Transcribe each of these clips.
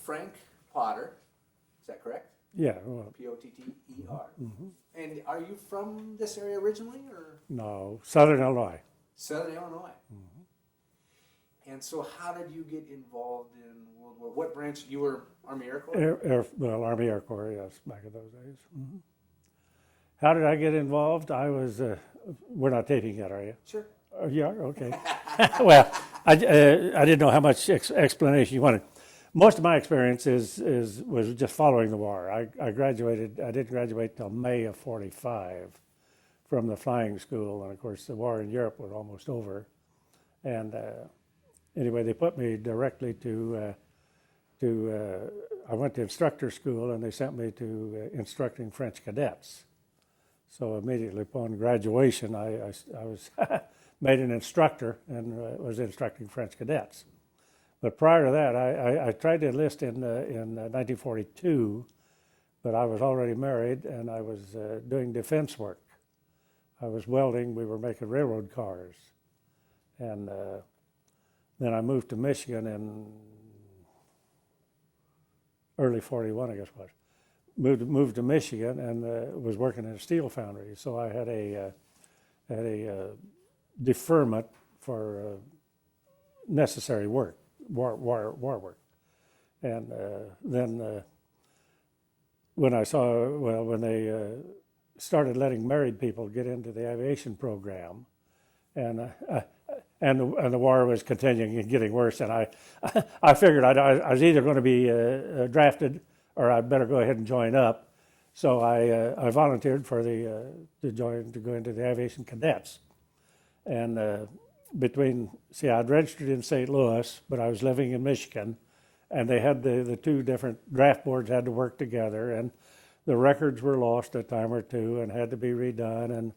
Frank Potter. Is that correct? Yeah. Well, P-O-T-T-E-R. Mm-hmm. And are you from this area originally, or? no, Southern Illinois. Southern Illinois. Mm-hmm. And so how did you get involved in World War? What branch? You were Army Air Corps? Army Air Corps, yes, back in those days. Mm-hmm. How did I get involved? I was, we're not taping yet, are you? Sure. Yeah, okay. Well, I didn't know how much explanation you wanted. Most of my experience was just following the war. I graduated, I didn't graduate till May of '45 from the flying school, and of course the war in Europe was almost over. And anyway, they put me directly to I went to instructor school, and they sent me to instructing French cadets. So immediately upon graduation, I was made an instructor and was instructing French cadets. But prior to that, I tried to enlist in 1942, but I was already married and I was doing defense work. I was welding. We were making railroad cars, and then I moved to Michigan in early '41, I guess it was. Moved to Michigan and was working in a steel foundry. So I had a deferment for necessary work, war work. And then when they started letting married people get into the aviation program, and the war was continuing and getting worse, and I figured I was either going to be drafted or I'd better go ahead and join up. So I volunteered for to go into the aviation cadets. And I'd registered in St. Louis, but I was living in Michigan, and they had the two different draft boards had to work together, and the records were lost a time or two and had to be redone. And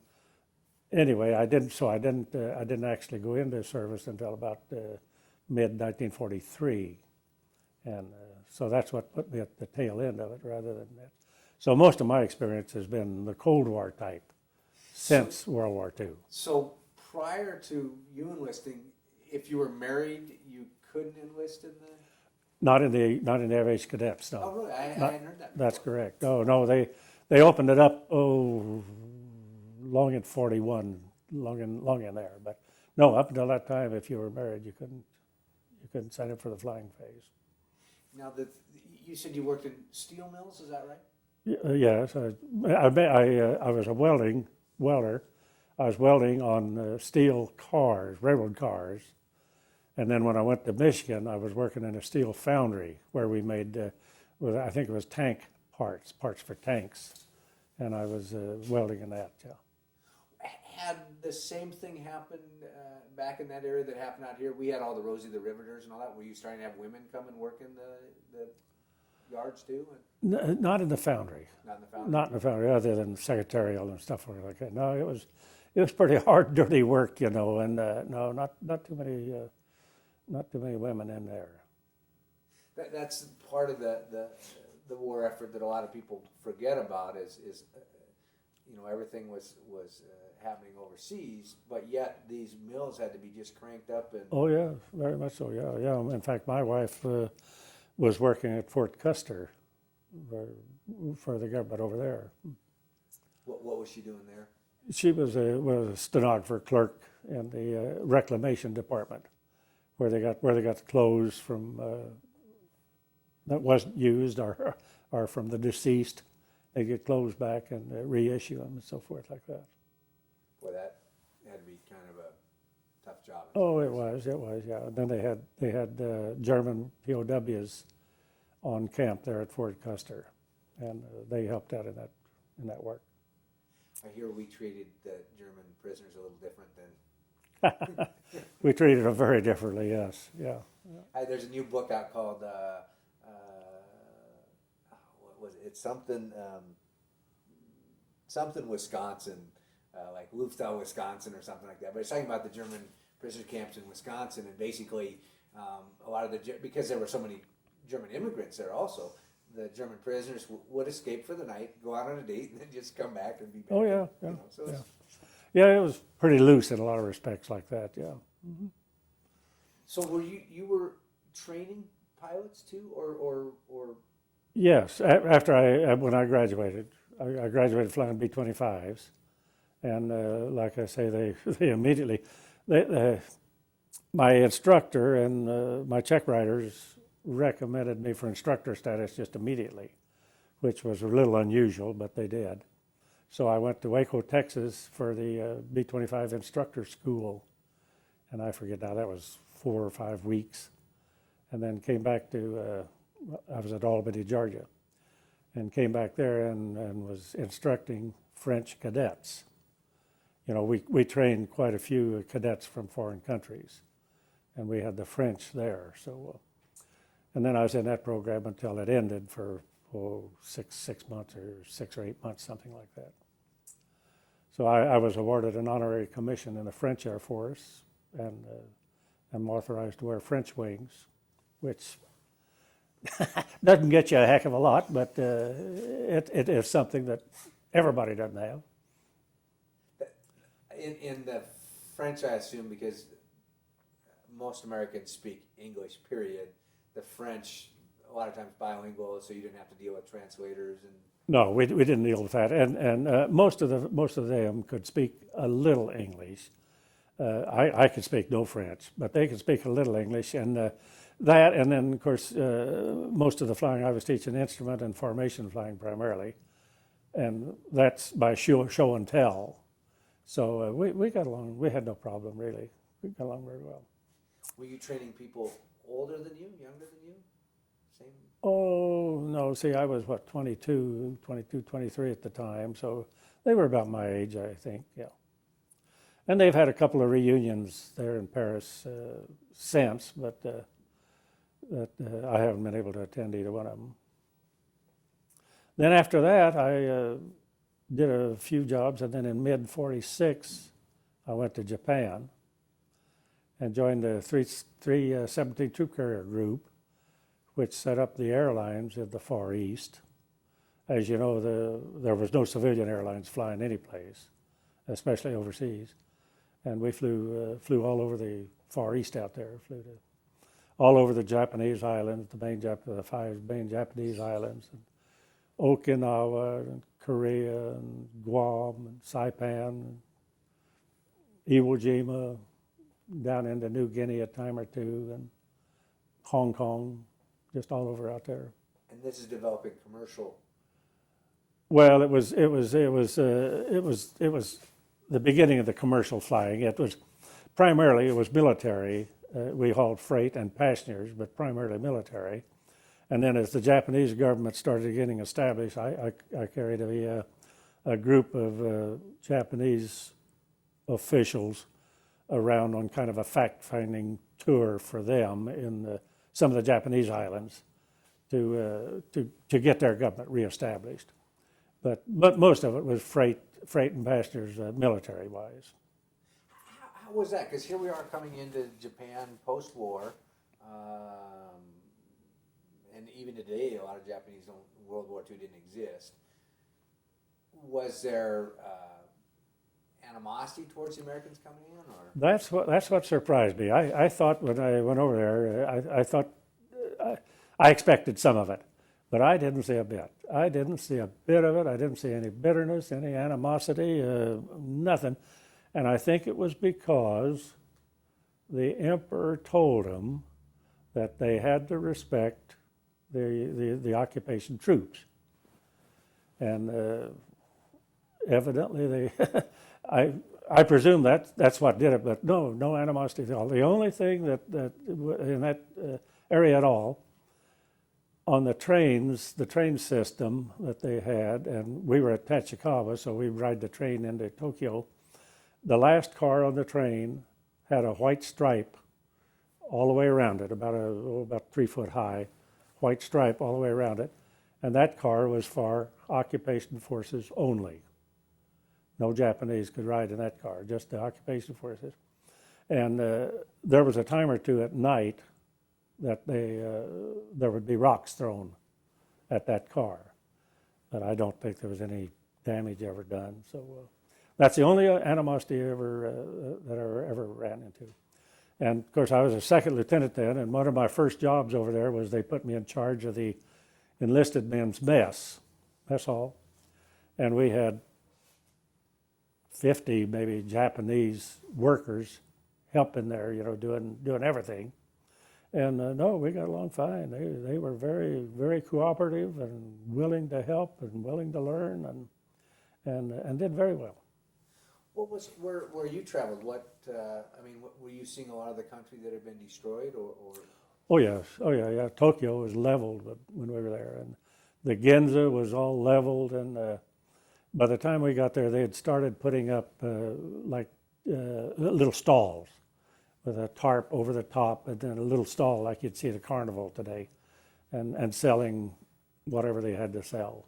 anyway, I didn't actually go into service until about mid 1943, and so that's what put me at the tail end of it rather than that. So most of my experience has been the Cold War type since World War II. So prior to you enlisting, if you were married, you couldn't enlist in the... Not in the aviation cadets, no. Oh, really? I hadn't heard that before. That's correct. No, they opened it up, long in '41, long in there. But no, up until that time, if you were married, you couldn't sign up for the flying phase. Now, you said you worked in steel mills, is that right? Yes, I was a welder. I was welding on steel cars, railroad cars. And then when I went to Michigan, I was working in a steel foundry where we made, I think it was tank parts for tanks. And I was welding in that, yeah. Had the same thing happened back in that area that happened out here? We had all the Rosie the Riveters and all that. Were you starting to have women come and work in the yards too? Not in the foundry. Not in the foundry? Not in the foundry, other than secretarial and stuff like that. No, it was pretty hard, dirty work, and no, not too many women in there. That's part of the war effort that a lot of people forget about is everything was happening overseas, but yet these mills had to be just cranked up. And oh yeah, very much so. Yeah. In fact, my wife was working at Fort Custer for the government over there. What was she doing there? She was a stenographer clerk in the reclamation department, where they got the clothes from that wasn't used or from the deceased. They get clothes back and reissue them and so forth like that. Boy, that had to be kind of a tough job. Oh, it was, yeah. And then they had German POWs on camp there at Fort Custer, and they helped out in that work. I hear we treated the German prisoners a little different than... We treated them very differently, yes, yeah. There's a new book out called, what was it? It's something Wisconsin, like Luftal, Wisconsin or something like that. But it's talking about the German prisoner camps in Wisconsin, and basically a lot of because there were so many German immigrants there also, the German prisoners would escape for the night, go out on a date, and then just come back and be back. Oh, yeah. Yeah, it was pretty loose in a lot of respects like that, yeah. Mm-hmm. So you were training pilots too, or Yes, after when I graduated, I graduated flying B-25s, and like I say, they immediately, my instructor and my check writers recommended me for instructor status just immediately, which was a little unusual, but they did. So I went to Waco, Texas for the B-25 instructor school, and I forget now, that was 4 or 5 weeks, and then came back to, I was at Albany, Georgia, and came back there and was instructing French cadets. You know, we trained quite a few cadets from foreign countries, and we had the French there. So, and then I was in that program until it ended for 6 months or 6 or 8 months, something like that. So I was awarded an honorary commission in the French Air Force, and I'm authorized to wear French wings, which doesn't get you a heck of a lot, but it is something that everybody doesn't have. in the French, I assume, because most Americans speak English, period. The French, a lot of times bilingual, so you didn't have to deal with translators and. No, we didn't deal with that, and most of them could speak a little English. I could speak no French, but they could speak a little English, and that, and then of course most of the flying I was teaching instrument and formation flying primarily, and that's by show and tell. So we got along. We had no problem really. We got along very well. Were you training people older than you, younger than you? Same. Oh, no, see, I was, 22, 23 at the time, so they were about my age, I think, yeah. And they've had a couple of reunions there in Paris since, but I haven't been able to attend either one of them. Then after that, I did a few jobs, and then in mid-46, I went to Japan and joined the 317 Troop Carrier Group, which set up the airlines in the Far East. As you know, there was no civilian airlines flying any place, especially overseas. And we flew all over the Far East out there, flew to all over the Japanese islands, the 5 main Japanese islands, and Okinawa, and Korea, and Guam, and Saipan, and Iwo Jima, down into New Guinea a time or two, and Hong Kong, just all over out there. And this is developing commercial. Well, it was the beginning of the commercial flying. It was military. We hauled freight and passengers, but primarily military. And then as the Japanese government started getting established, I carried a group of Japanese officials around on kind of a fact-finding tour for them in some of the Japanese islands to get their government reestablished. But most of it was freight and passengers, military-wise. How was that? Because here we are coming into Japan post-war, and even today, a lot of Japanese World War II didn't exist. Was there animosity towards the Americans coming in, or? That's what surprised me. I thought when I went over there, I thought I expected some of it, but I didn't see a bit. I didn't see a bit of it. I didn't see any bitterness, any animosity, nothing. And I think it was because the emperor told them that they had to respect the occupation troops, and evidently they. I presume that's what did it, but no animosity at all. The only thing that in that area at all, on the train system that they had, and we were at Tachikawa, so we'd ride the train into Tokyo. The last car on the train had a white stripe all the way around it, about 3 foot high, white stripe all the way around it, and that car was for occupation forces only. No Japanese could ride in that car, just the occupation forces. And there was a time or two at night that there would be rocks thrown at that car. But I don't think there was any damage ever done. So that's the only animosity that I ever ran into. And of course, I was a second lieutenant then, and one of my first jobs over there was they put me in charge of the enlisted men's mess hall. And we had 50 maybe Japanese workers helping there, doing everything. And no, we got along fine. They were very, very cooperative and willing to help and willing to learn and did very well. What was where you traveled? Were you seeing a lot of the country that had been destroyed, or? Oh yes, yeah. Tokyo was leveled when we were there, and the Ginza was all leveled. And by the time we got there, they had started putting up little stalls with a tarp over the top, and then a little stall like you'd see at a carnival today, and selling whatever they had to sell.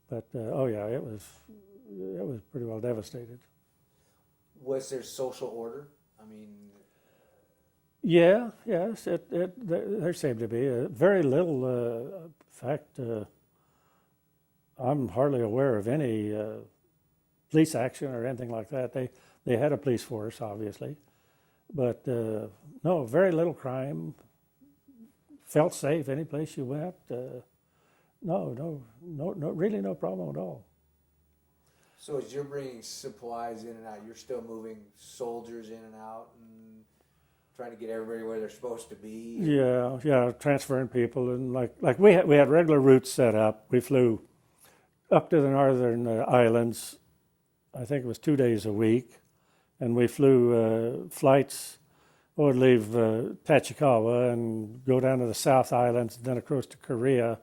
But it was pretty well devastated. Was there social order? Yes, there seemed to be very little. In fact, I'm hardly aware of any police action or anything like that. They had a police force, obviously, but no, very little crime. Felt safe any place you went. No, really no problem at all. So as you're bringing supplies in and out, you're still moving soldiers in and out and trying to get everybody where they're supposed to be? Yeah, transferring people. And like we had regular routes set up. We flew up to the northern islands, I think it was 2 days a week. And we flew flights, would leave Tachikawa and go down to the South Islands, and then across to Korea.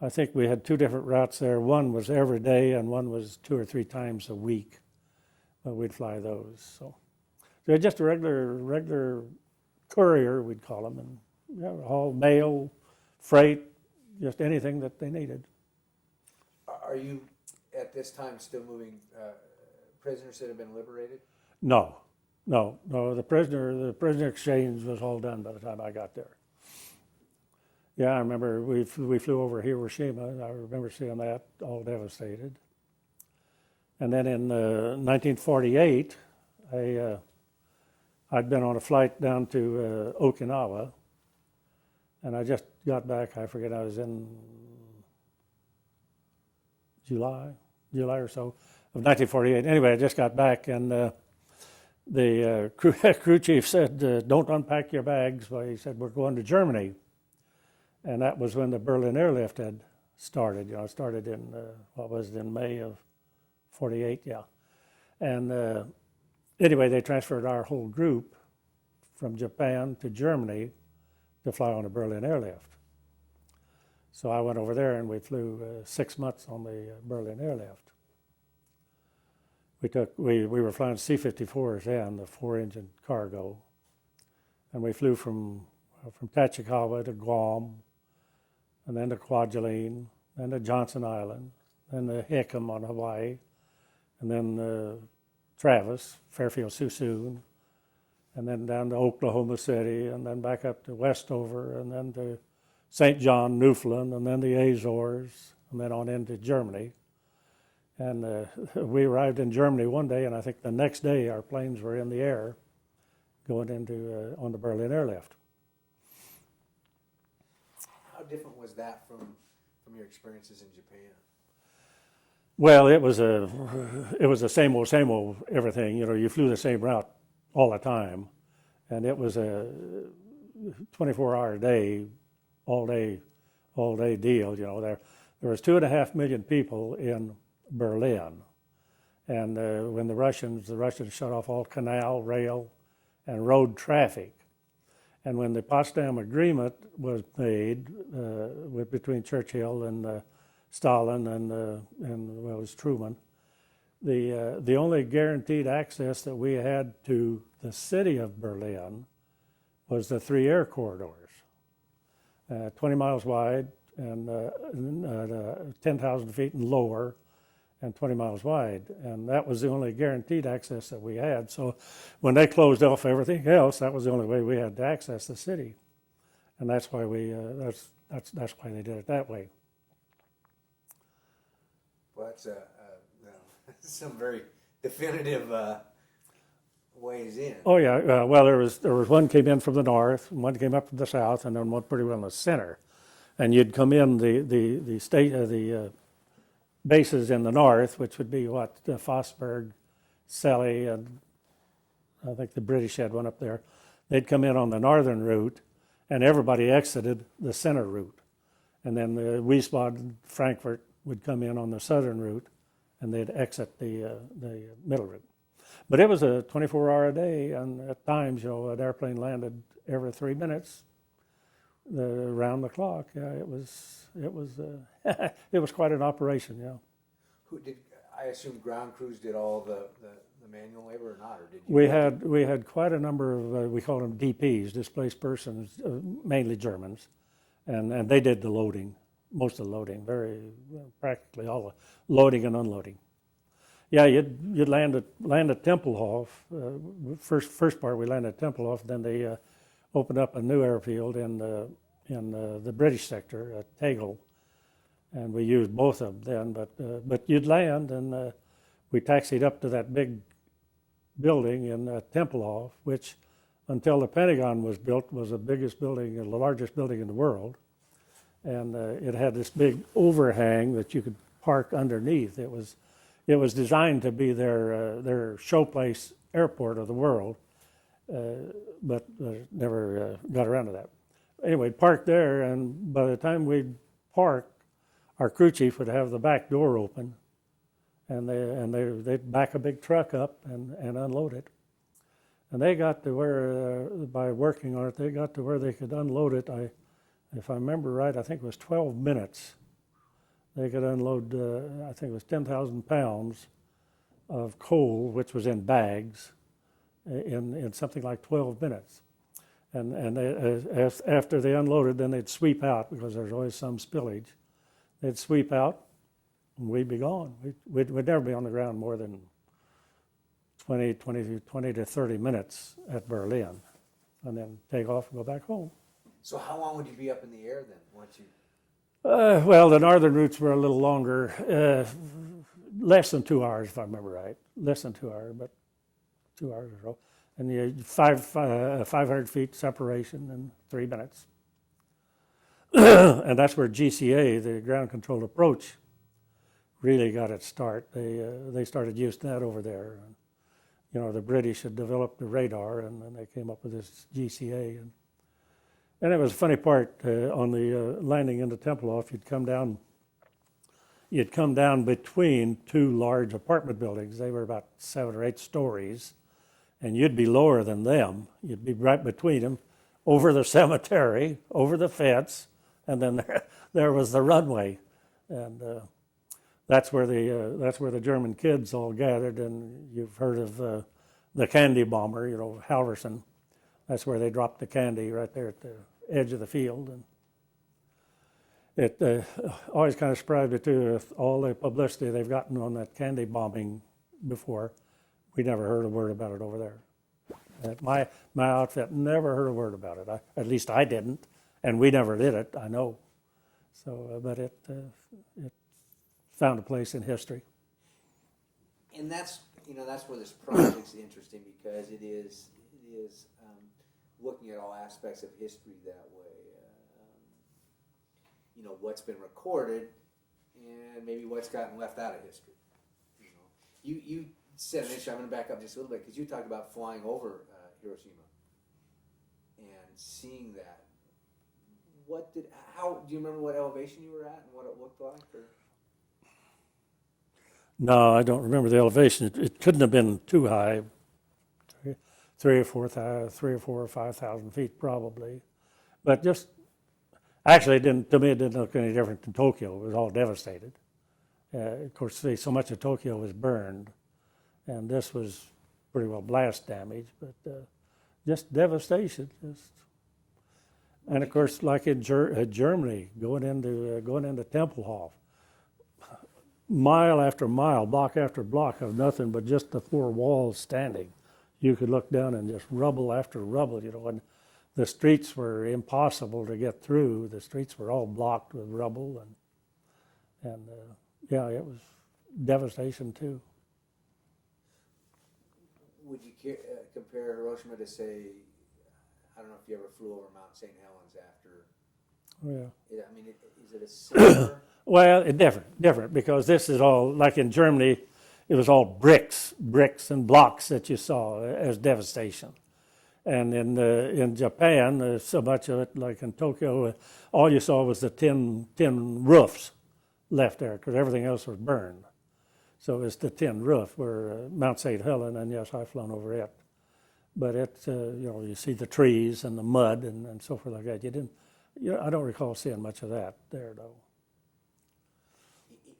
I think we had 2 different routes there. One was every day, and one was 2 or 3 times a week. We'd fly those. So they're just a regular courier, we'd call them, and all mail, freight, just anything that they needed. Are you at this time still moving prisoners that have been liberated? No. The prisoner exchange was all done by the time I got there. Yeah, I remember we flew over Hiroshima. I remember seeing that all devastated. And then in 1948, I'd been on a flight down to Okinawa, and I just got back. I forget, I was in July or so of 1948. Anyway, I just got back, and the crew chief said, "Don't unpack your bags." Well, he said, "We're going to Germany." And that was when the Berlin airlift had started. It started in, in May of 48, yeah. And anyway, they transferred our whole group from Japan to Germany to fly on the Berlin airlift. So I went over there and we flew 6 months on the Berlin airlift. We were flying C-54s then, the 4-engine cargo. And we flew from Tachikawa to Guam, and then to Kwajalein, then to Johnson Island, then to Hickam on Hawaii, and then Travis, Fairfield, Suisun, and then down to Oklahoma City, and then back up to Westover, and then to St. John, Newfoundland, and then the Azores, and then on into Germany. And we arrived in Germany one day, and I think the next day our planes were in the air going into on the Berlin airlift. How different was that from your experiences in Japan? Well, it was the same old everything. You flew the same route all the time, and it was a 24-hour day, all day deal. There was 2.5 million people in Berlin, and when the Russians shut off all canal, rail, and road traffic. And when the Potsdam Agreement was made between Churchill and Stalin and it was Truman, the only guaranteed access that we had to the city of Berlin was the 3 air corridors, 20 miles wide and 10,000 feet and lower, and 20 miles wide, and that was the only guaranteed access that we had. So when they closed off everything else, that was the only way we had to access the city, and that's why that's why they did it that way. Well, that's some very definitive ways in. Oh yeah, well there was one came in from the north, and one came up from the south, and then one pretty well in the center. And you'd come in the state bases in the north, which would be Fossburg, Selly, and I think the British had one up there. They'd come in on the northern route, and everybody exited the center route. And then the Wiesbaden, Frankfurt would come in on the southern route, and they'd exit the middle route. But it was a 24-hour day, and at times, an airplane landed every 3 minutes, around the clock. Yeah, it was it was quite an operation. Yeah. I assume ground crews did all the manual labor or not, or did you? We had quite a number of we called them DPs, displaced persons, mainly Germans, and they did the loading, most of the loading, practically all the loading and unloading. Yeah, you'd land at Tempelhof. First part we landed at Tempelhof, then they opened up a new airfield in the British sector at Tegel, and we used both of them then. But you'd land, and we taxied up to that big building in Tempelhof, which until the Pentagon was built was the biggest building, the largest building in the world, and it had this big overhang that you could park underneath. It was designed to be their showplace airport of the world, but never got around to that. Anyway, parked there, and by the time we'd park, our crew chief would have the back door open, and they'd back a big truck up and unload it. And they got to where, by working on it, they got to where they could unload it. If I remember right, I think it was 12 minutes. They could unload, I think it was 10,000 pounds of coal, which was in bags, in something like 12 minutes. And after they unloaded, then they'd sweep out, because there's always some spillage. They'd sweep out, and we'd be gone. We'd never be on the ground more than 20 to 30 minutes at Berlin, and then take off and go back home. So how long would you be up in the air then, once you? Well, the northern routes were a little longer, less than 2 hours, if I remember right. Less than 2 hours, but 2 hours or so. And you 500 feet separation in 3 minutes. And that's where GCA, the ground controlled approach, really got its start. They started using that over there. The British had developed the radar, and then they came up with this GCA. And it was a funny part on the landing into Tempelhof. You'd come down between two large apartment buildings. They were about 7 or 8 stories, and you'd be lower than them. You'd be right between them, over the cemetery, over the fence, and then there was the runway, and that's where the German kids all gathered. And you've heard of the candy bomber, Halverson. That's where they dropped the candy, right there at the edge of the field. And it always kind of surprised me too, with all the publicity they've gotten on that candy bombing before. We never heard a word about it over there. My outfit never heard a word about it. At least I didn't, and we never did it, I know. So, but it found a place in history. And that's where this project's interesting, because it is looking at all aspects of history that way. What's been recorded, and maybe what's gotten left out of history. You said initially, I'm going to back up just a little bit, because you talked about flying over Hiroshima and seeing that. Do you remember what elevation you were at and what it looked like? Or? No, I don't remember the elevation. It couldn't have been too high. 3 or 4 or 5,000 feet probably, but actually it didn't look any different than Tokyo. It was all devastated. Of course, so much of Tokyo was burned, and this was pretty well blast damage, but just devastation. And of course, like in Germany, going into Tempelhof, mile after mile, block after block of nothing but just the 4 walls standing. You could look down and just rubble after rubble, and the streets were impossible to get through. The streets were all blocked with rubble, and yeah, it was devastation too. would you compare Hiroshima to, say, I don't know if you ever flew over Mount St. Helens after? Oh, yeah. I mean, is it a similar? Well, different, because this is all, like in Germany, it was all bricks and blocks that you saw as devastation. And in Japan, so much of it, like in Tokyo, all you saw was the tin roofs left there, because everything else was burned. So it's the tin roof where Mount St. Helens, and yes, I've flown over it. But it's, you see the trees and the mud and so forth like that. I don't recall seeing much of that there, though.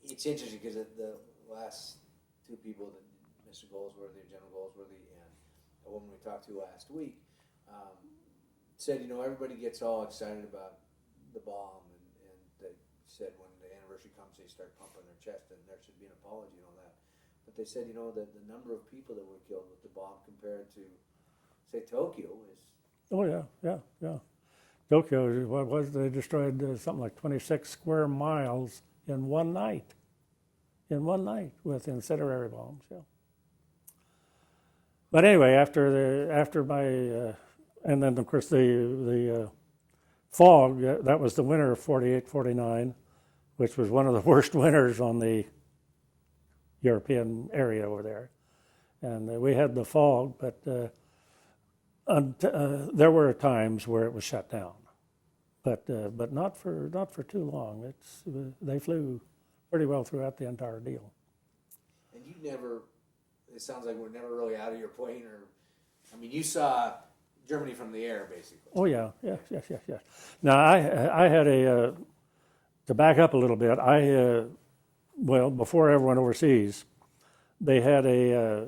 It's interesting because the last two people, Mr. Goldsworthy, General Goldsworthy, and a woman we talked to last week, said, everybody gets all excited about the bomb, and they said when the anniversary comes, they start pumping their chest, and there should be an apology and all that. But they said, that the number of people that were killed with the bomb compared to, say, Tokyo is... Oh, yeah. Tokyo, what was they destroyed something like 26 square miles in one night. With incendiary bombs, yeah. But anyway, after my, and then of course the fog, that was the winter of 48, 49, which was one of the worst winters on the European area over there. And we had the fog, but there were times where it was shut down. But not for too long. They flew pretty well throughout the entire deal. And you never, it sounds like we're never really out of your plane, you saw Germany from the air, basically. Oh, yeah, yes. Now, I had to back up a little bit, before everyone overseas, they had a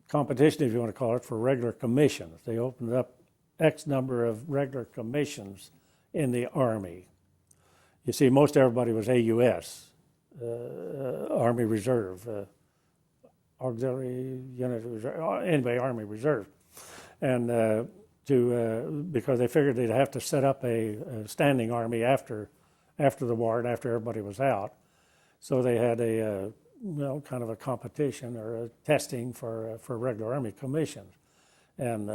competition, if you want to call it, for regular commissions. They opened up X number of regular commissions in the Army. You see, most everybody was AUS, Army Reserve, Auxiliary Unit Reserve, anyway, Army Reserve. And because they figured they'd have to set up a standing army after the war and after everybody was out. So they had a kind of a competition or a testing for regular Army commissions. And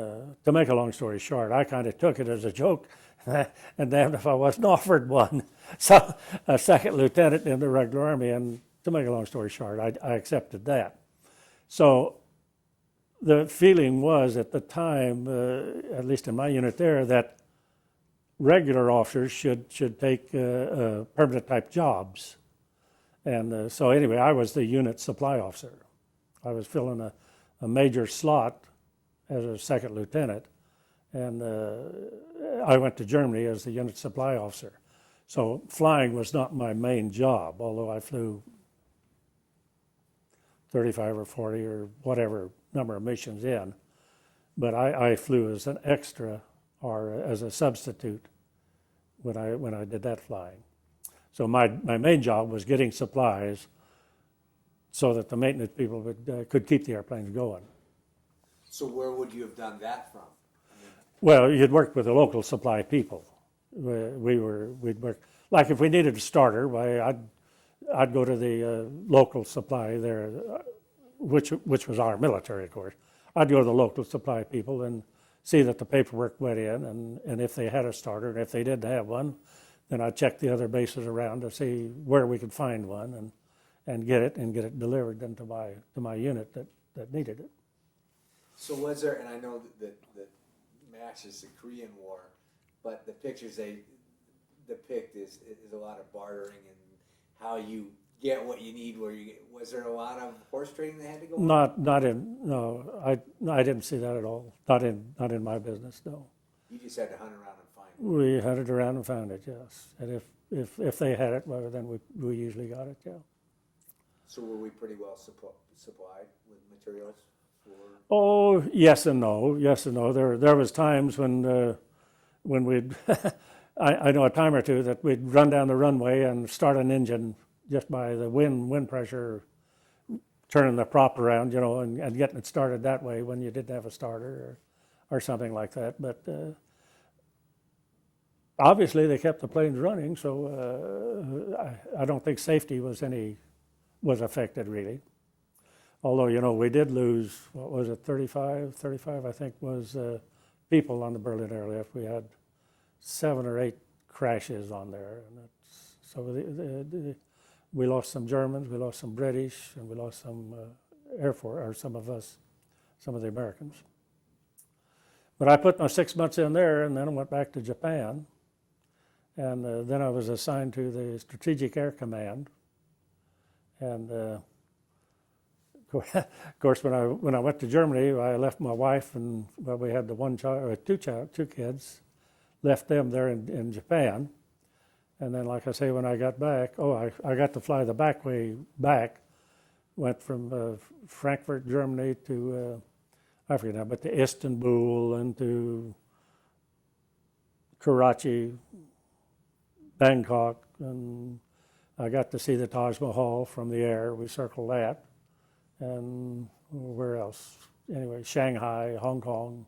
to make a long story short, I kind of took it as a joke, and damned if I wasn't offered one. So a second lieutenant in the regular Army, and to make a long story short, I accepted that. So the feeling was at the time, at least in my unit there, that regular officers should take permanent type jobs. And so anyway, I was the unit supply officer. I was filling a major slot as a second lieutenant, and I went to Germany as the unit supply officer. So flying was not my main job, although I flew 35 or 40 or whatever number of missions in. But I flew as an extra or as a substitute when I did that flying. So my main job was getting supplies so that the maintenance people could keep the airplanes going. So where would you have done that from? Well, you'd work with the local supply people. We'd work, like if we needed a starter, I'd go to the local supply there, which was our military, of course. I'd go to the local supply people and see that the paperwork went in, and if they had a starter, and if they didn't have one, then I'd check the other bases around to see where we could find one and get it delivered into my unit that needed it. So was there, and I know that matches the Korean War, but the pictures they depict is a lot of bartering and how you get what you need where you get. Was there a lot of horse trading that had to go on? I didn't see that at all. Not in my business, no. You just had to hunt around and find it. We hunted around and found it, yes. And if they had it, well, then we usually got it, yeah. So were we pretty well supplied with materials? Oh, yes and no. There was times when we'd, I know a time or two that we'd run down the runway and start an engine just by the wind pressure, turning the prop around, and getting it started that way when you didn't have a starter or something like that. But obviously they kept the planes running, so I don't think safety was affected really. Although, you know, we did lose, what was it, 35 I think was people on the Berlin airlift. We had 7 or 8 crashes on there. And so we lost some Germans, we lost some British, and we lost some Air Force, or some of the Americans. But I put my 6 months in there, and then I went back to Japan. And then I was assigned to the Strategic Air Command. And of course, when I went to Germany, I left my wife, and well, we had the one child, or two kids, left them there in Japan. And then, like I say, when I got back, I got to fly the back way back. Went from Frankfurt, Germany to, I forget now, but to Istanbul and to Karachi, Bangkok, and I got to see the Taj Mahal from the air. We circled that. And where else? Anyway, Shanghai, Hong Kong,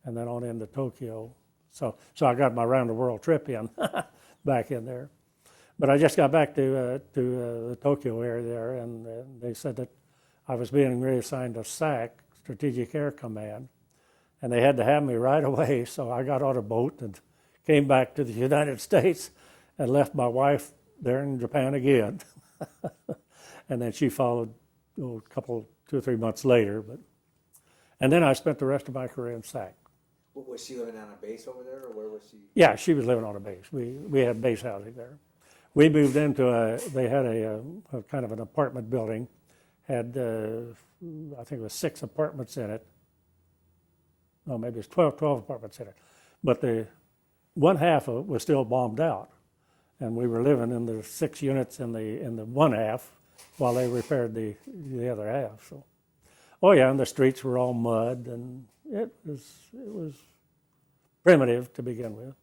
and then on into Tokyo. So I got my round-the-world trip in, back in there. But I just got back to the Tokyo area there, and they said that I was being reassigned to SAC, Strategic Air Command, and they had to have me right away. So I got on a boat and came back to the United States and left my wife there in Japan again. And then she followed a couple, 2 or 3 months later. And then I spent the rest of my career in SAC. Was she living on a base over there, or where was she? Yeah, she was living on a base. We had base housing there. We moved into they had a kind of an apartment building, had, I think it was 6 apartments in it. No, maybe it's 12 apartments in it. But the one half of it was still bombed out. And we were living in the 6 units in the one half while they repaired the other half. So, oh yeah, and the streets were all mud, and it was primitive to begin with.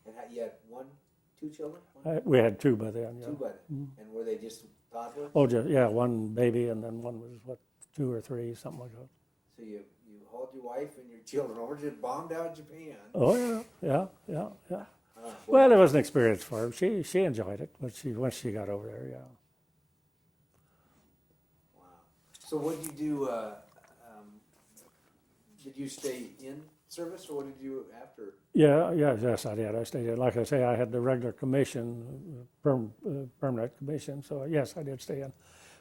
And you had 2 children? We had 2 by then. Yeah. 2 by then. Mm-hmm. And were they just toddlers? Oh, yeah, one baby, and then one was 2 or 3, something like that. So you hauled your wife and your children over to bombed out Japan. Oh yeah. Well, it was an experience for her. She enjoyed it once she got over there. Yeah. Wow. So what did you do? Did you stay in service, or what did you do after? Yes, I did. I stayed in. Like I say, I had the regular commission, permanent commission. So yes, I did stay in.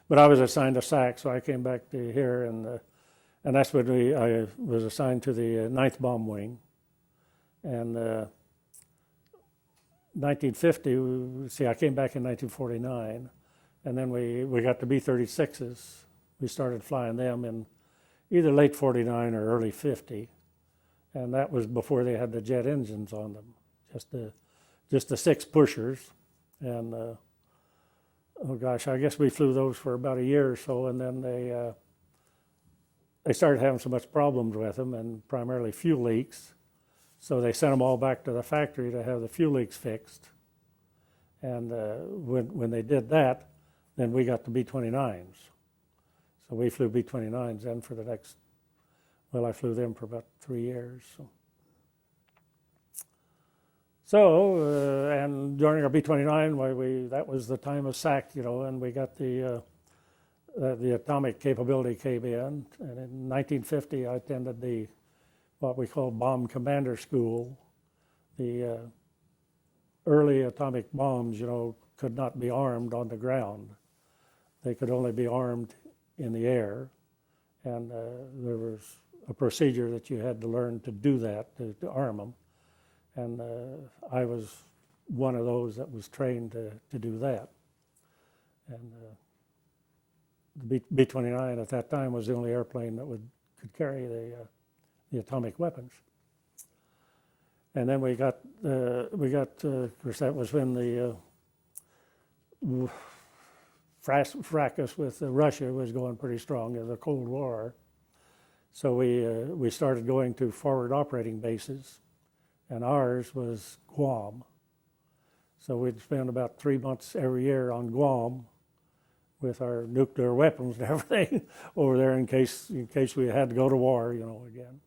But I was assigned to SAC, so I came back to here, and that's when I was assigned to the 9th Bomb Wing. And 1950, I came back in 1949, and then we got the B-36s. We started flying them in either late 49 or early 50, and that was before they had the jet engines on them, just the 6 pushers. And oh gosh, I guess we flew those for about a year or so, and then they started having so much problems with them, and primarily fuel leaks. So they sent them all back to the factory to have the fuel leaks fixed. And when they did that, then we got the B-29s. So we flew B-29s then for the next, I flew them for about 3 years. So and during our B-29, that was the time of SAC, and we got the atomic capability came in. And in 1950, I attended what we call Bomb Commander School. The early atomic bombs, could not be armed on the ground. They could only be armed in the air. And there was a procedure that you had to learn to do that, to arm them. And I was one of those that was trained to do that. And the B-29 at that time was the only airplane that could carry the atomic weapons. And then we got of course, that was when the fracas with Russia was going pretty strong in the Cold War. So we started going to forward operating bases, and ours was Guam. So we'd spend about 3 months every year on Guam with our nuclear weapons and everything over there in case we had to go to war, again.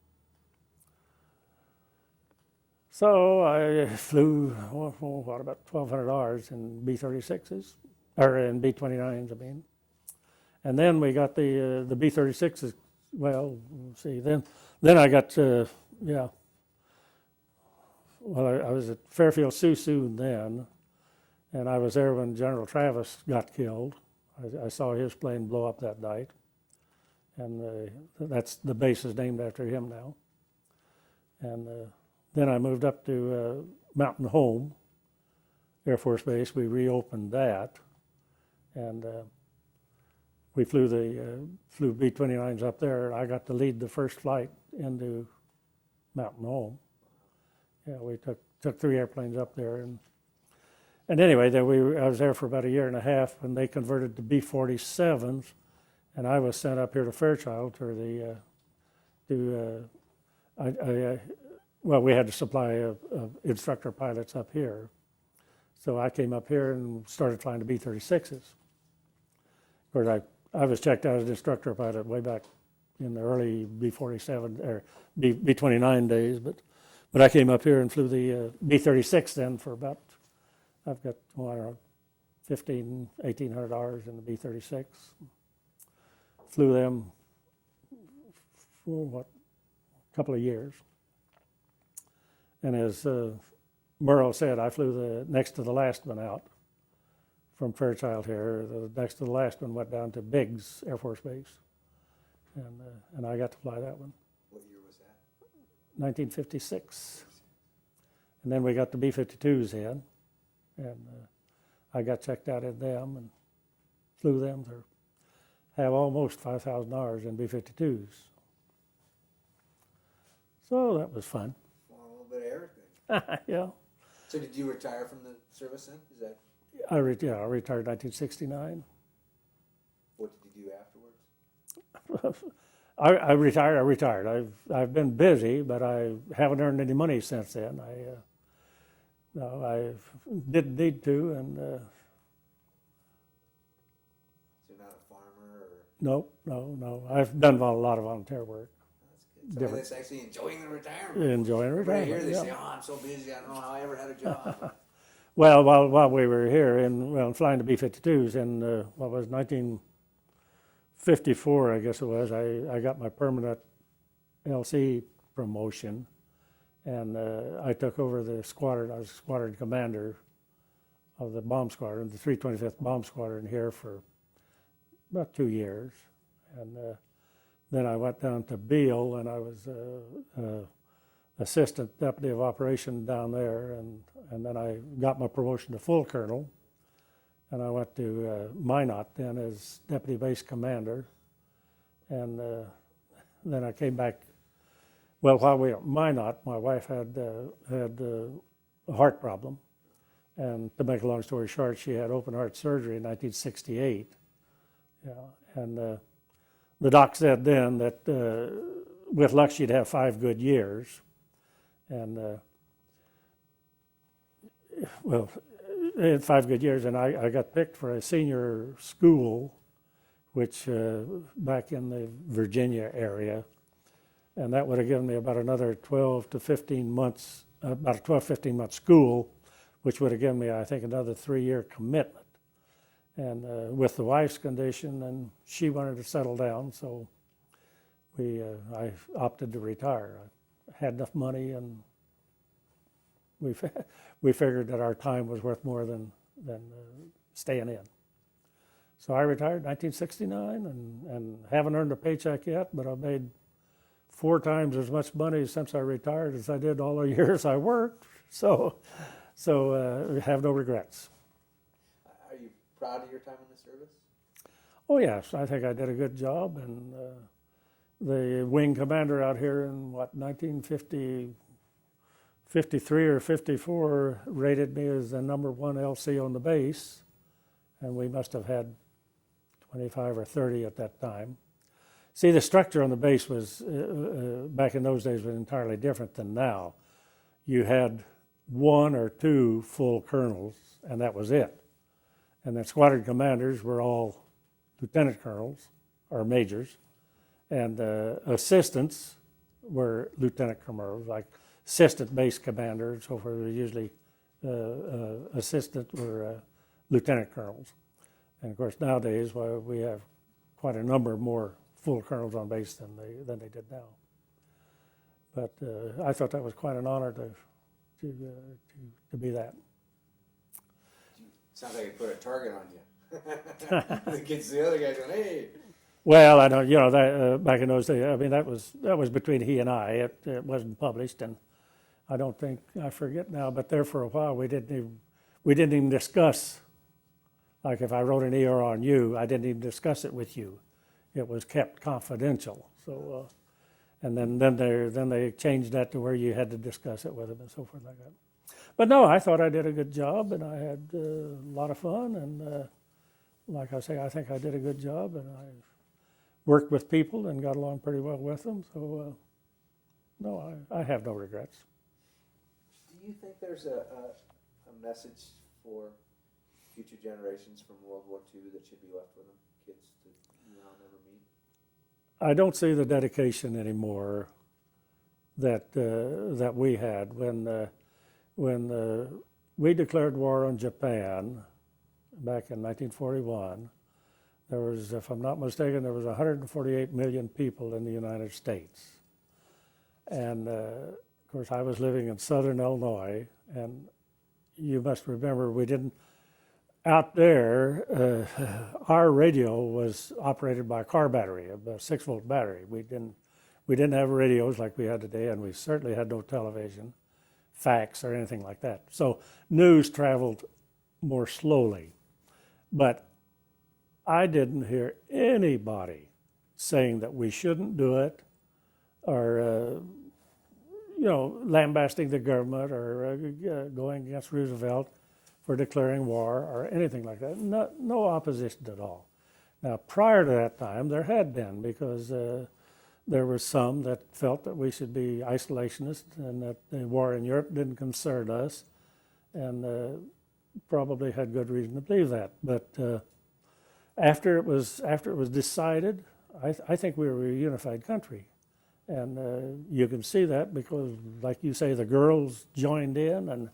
So I flew, about 1,200 hours in B-36s, or in B-29s, I mean. And then we got the B-36s. Well, let's see, then I got, yeah. Well, I was at Fairfield Sioux then, and I was there when General Travis got killed. I saw his plane blow up that night, and that's the base is named after him now. And then I moved up to Mountain Home Air Force Base. We reopened that, and we flew B-29s up there. I got to lead the first flight into Mountain Home. Yeah, we took 3 airplanes up there, and anyway, I was there for about a year and a half, and they converted to B-47s, and I was sent up here to Fairchild for well, we had to supply instructor pilots up here, so I came up here and started flying the B-36s. Of course, I was checked out as an instructor pilot way back in the early B-47 or B-29 days, but I came up here and flew the B-36 then for about, I've got, well, I don't know, 1,800 hours in the B-36. Flew them for, a couple of years. And as Merle said, I flew the next to the last one out from Fairchild here. The next to the last one went down to Biggs Air Force Base. And I got to fly that one. What year was that? 1956. And then we got the B-52s in, and I got checked out in them and flew them to have almost 5,000 hours in B-52s. So that was fun. Well, a little bit of everything. Yeah. So did you retire from the service then? Is that I retired in 1969. what did you do afterwards? I retired. I've been busy, but I haven't earned any money since then. I didn't need to, and So you're not a farmer or? no. I've done a lot of volunteer work. That's good. So that's actually enjoying the retirement. Enjoying Right retirement. here they Yeah. say, "Oh, I'm so busy. I don't know how I ever had a job." Well, while we were here flying the B-52s in what was 1954, I guess it was, I got my permanent LC promotion, and I took over the squadron. I was squadron commander of the bomb squadron, the 325th Bomb Squadron here for about 2 years, and then I went down to Beale, and I was assistant deputy of operation down there, and then I got my promotion to full colonel, and I went to Minot then as deputy base commander, and then I came back. Well, while we were at Minot, my wife had a heart problem, and to make a long story short, she had open heart surgery in 1968. Yeah, and the doc said then that with luck she'd have 5 good years. And well, I had 5 good years, and I got picked for a senior school, which back in the Virginia area, and that would have given me about another 12 to 15 months, about a 12, 15-month school, which would have given me, I think, another 3-year commitment. And with the wife's condition, and she wanted to settle down, so I opted to retire. I had enough money, and we figured that our time was worth more than staying in. So I retired in 1969, and haven't earned a paycheck yet, but I've made 4 times as much money since I retired as I did all the years I worked. So have no regrets. Are you proud of your time in the service? Oh yes, I think I did a good job, and the wing commander out here in 1953 or 54 rated me as the number 1 LC on the base, and we must have had 25 or 30 at that time. See, the structure on the base was back in those days was entirely different than now. You had 1 or 2 full colonels, and that was it. And the squadron commanders were all lieutenant colonels or majors, and assistants were lieutenant colonels, like assistant base commanders, so for usually assistant were lieutenant colonels. And of course nowadays we have quite a number more full colonels on base than they did now. But I thought that was quite an honor to be that. Sounds like it put a target on you. The kids, the other guys going, hey. Well, I don't, that, back in those days, I mean, that was between he and I. It wasn't published, and I don't think, I forget now, but there for a while we didn't even discuss, like if I wrote an ER on you, I didn't even discuss it with you. It was kept confidential. So, and then they changed that to where you had to discuss it with them and so forth like that. But no, I thought I did a good job, and I had a lot of fun, and like I say, I think I did a good job, and I worked with people and got along pretty well with them. So, no, I have no regrets. Do you think there's a message for future generations from World War II that should be left with them, kids that I'll never meet? I don't see the dedication anymore that we had when we declared war on Japan back in 1941. There was, if I'm not mistaken, there was 148 million people in the United States. And of course, I was living in southern Illinois, and you must remember we didn't, out there, our radio was operated by a car battery, a 6-volt battery. We didn't have radios like we had today, and we certainly had no television, fax, or anything like that. So news traveled more slowly. But I didn't hear anybody saying that we shouldn't do it, or lambasting the government, or going against Roosevelt for declaring war, or anything like that. No opposition at all. Now, prior to that time, there had been, because there were some that felt that we should be isolationist and that the war in Europe didn't concern us, and probably had good reason to believe that. But after it was decided, I think we were a unified country. And you can see that because, like you say, the girls joined in and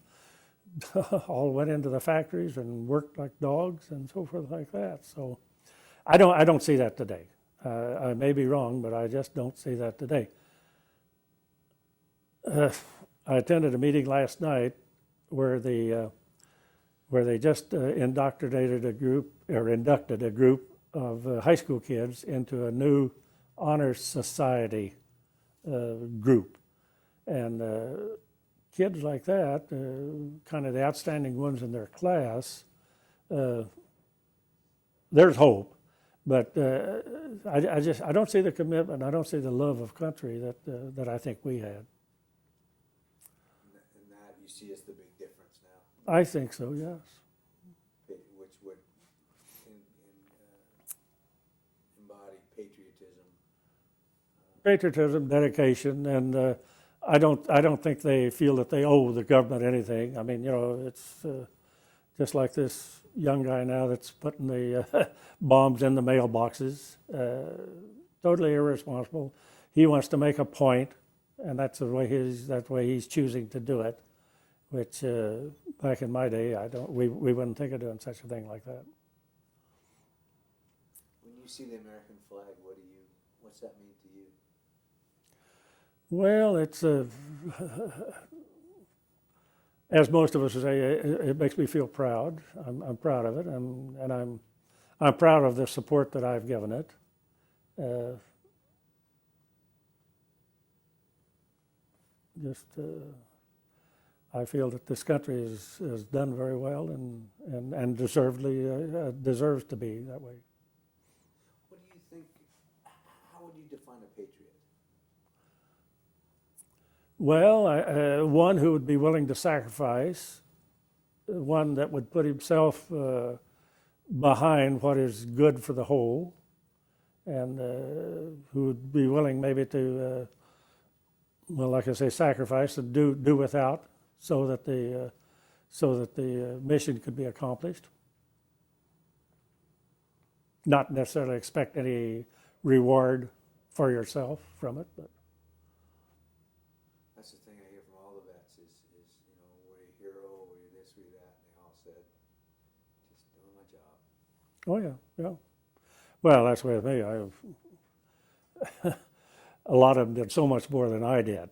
all went into the factories and worked like dogs and so forth like that. So I don't see that today. I may be wrong, but I just don't see that today. I attended a meeting last night where they just inducted a group of high school kids into a new honor society group, and kids like that, kind of the outstanding ones in their class, there's hope, but I don't see the commitment, I don't see the love of country that I think we had. And that you see as the big difference now. I think so, yes. Which would embody patriotism, dedication, and I don't think they feel that they owe the government anything. I mean, it's just like this young guy now that's putting the bombs in the mailboxes. Totally irresponsible. He wants to make a point, and that's the way he's choosing to do it. Which back in my day, we wouldn't think of doing such a thing like that. When you see the American flag, what's that mean to you? Well, it's as most of us say, it makes me feel proud. I'm proud of it, and I'm proud of the support that I've given it. I feel that this country has done very well and deservedly deserves to be that way. What do you think? How would you define a patriot? Well, one who would be willing to sacrifice, one that would put himself behind what is good for the whole, and who would be willing maybe to, like I say, sacrifice and do without, so that the mission could be accomplished. Not necessarily expect any reward for yourself from it, but. That's the thing I hear from all the vets is were you a hero, were you this, were you that, and they all said, just doing my job. Oh yeah, yeah. Well, that's the way with me. A lot of them did so much more than I did.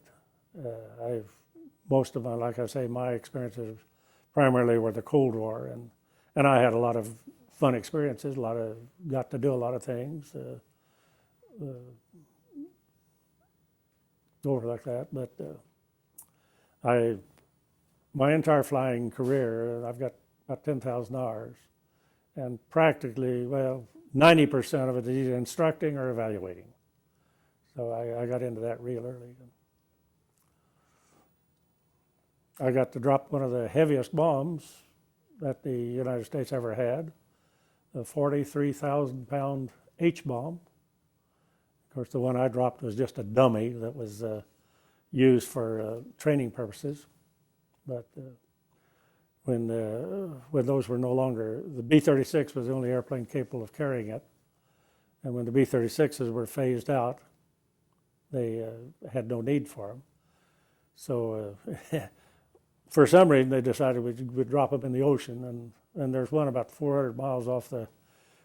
Most of my, like I say, my experiences primarily were the Cold War, and I had a lot of fun experiences. Got to do a lot of things over like that. But my entire flying career, I've got about 10,000 hours, and practically, 90% of it is either instructing or evaluating. So I got into that real early. I got to drop one of the heaviest bombs that the United States ever had, a 43,000-pound H-bomb. Of course, the one I dropped was just a dummy that was used for training purposes. But when those were no longer, the B-36 was the only airplane capable of carrying it. And when the B-36s were phased out, they had no need for them. So for some reason, they decided we'd drop them in the ocean. And there's one about 400 miles off the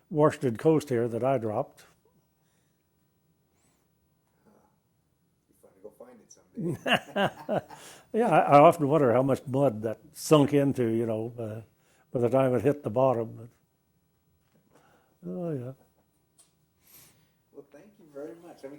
Washington coast here that I dropped. You're fun to go find it someday. Yeah, I often wonder how much mud that sunk into, by the time it hit the bottom. But, oh, yeah. Well, thank you very much.